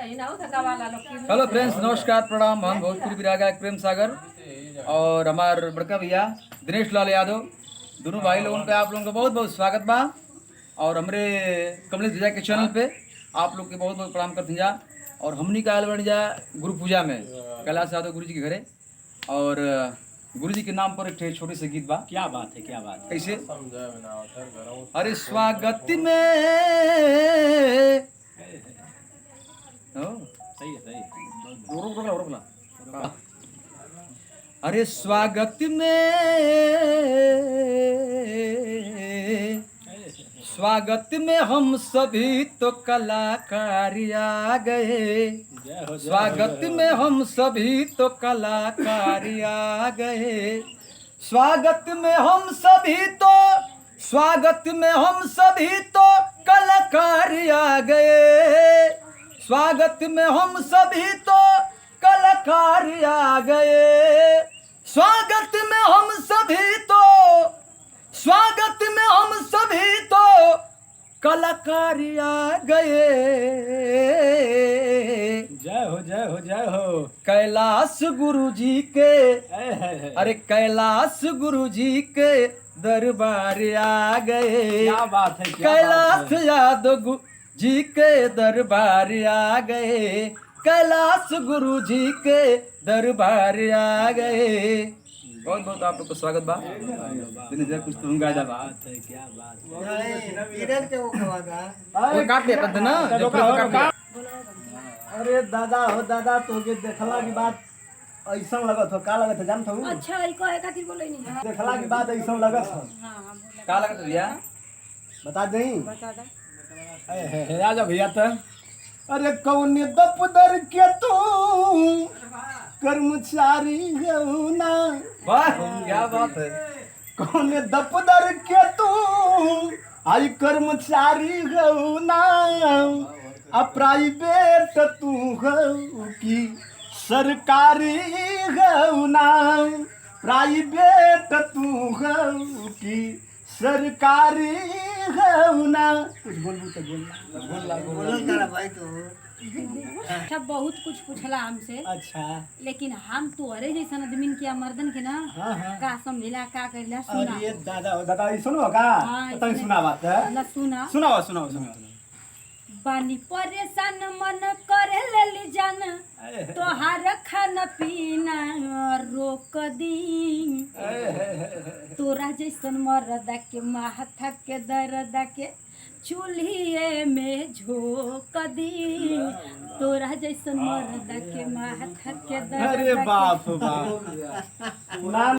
Hello friends, नमस्कार, प्रणाम। हम भोजपुरी विराग गायक प्रेम सागर और हमारे बड़का भैया दिनेश लाल यादव, दोनों भाई लोगों पे आप लोगों का बहुत बहुत स्वागत बा। और हमारे कमलेश भैया के चैनल पे आप लोग के बहुत बहुत प्रणाम करते जा। और हमनी का आयल बन जा गुरु पूजा में कैलाश यादव गुरु जी के घरे, और गुरु जी के नाम पर एक छोटी सी गीत बा। क्या बात है, क्या बात है। कैसे? अरे स्वागत में सही है, सही है। रोकला। अरे स्वागत में हम सभी तो कलाकार आ गए। स्वागत में हम सभी तो कलाकार आ गए। स्वागत में हम सभी तो कलाकार आ गए। स्वागत में हम सभी तो कलाकार आ गए। स्वागत में हम सभी तो कलाकार आ गए। जय हो, जय हो, जय हो। कैलाश गुरु जी के, अरे कैलाश गुरु जी के दरबार आ गए। क्या बात है, क्या कैलाश बात है। यादव जी के दरबार आ गए। कैलाश गुरु जी के दरबार आ गए। बहुत बहुत आप लोग का स्वागत बा। कुछ तो गायदा बा। क्या बात वो काट दे पद ना, जो काट दे। अरे दादा हो दादा, तो के देखला की बात ऐसा लगत हो। का लगत है जानत हो? अच्छा ई कहे खातिर बोलै नहीं है। देखला की बात ऐसा लगत हो। हां का लगत भैया? बता देई। बता दा। ए आजा भैया त। अरे कौन दफ्तर के तू कर्मचारी हो ना। वाह, क्या बात है। कौन दफ्तर के तू आई कर्मचारी हो ना। आ प्राइवेट तू हो कि सरकारी हो ना। प्राइवेट तू हो कि सरकारी हो ना। कुछ बोलबू तो बोल भाई तो अच्छा बहुत कुछ पूछला हमसे। अच्छा, लेकिन हम तो अरे जैसन आदमी के मर्दन के ना हाँ हाँ। का समझला का कइला सुना। अरे दादा दादा ये सुनो का। हाँ, तनी सुना बात है। ना सुना। सुनाओ। बानी परेशान मन करे लेली जान तोहार खाना पीना रोक दी। तोरा जैसन मर्दा के माथा के दर्द के चूल्हे में झोंक दी। तोरा जैसन मर्दा के माथा के दर्द अरे बाप रे बाप।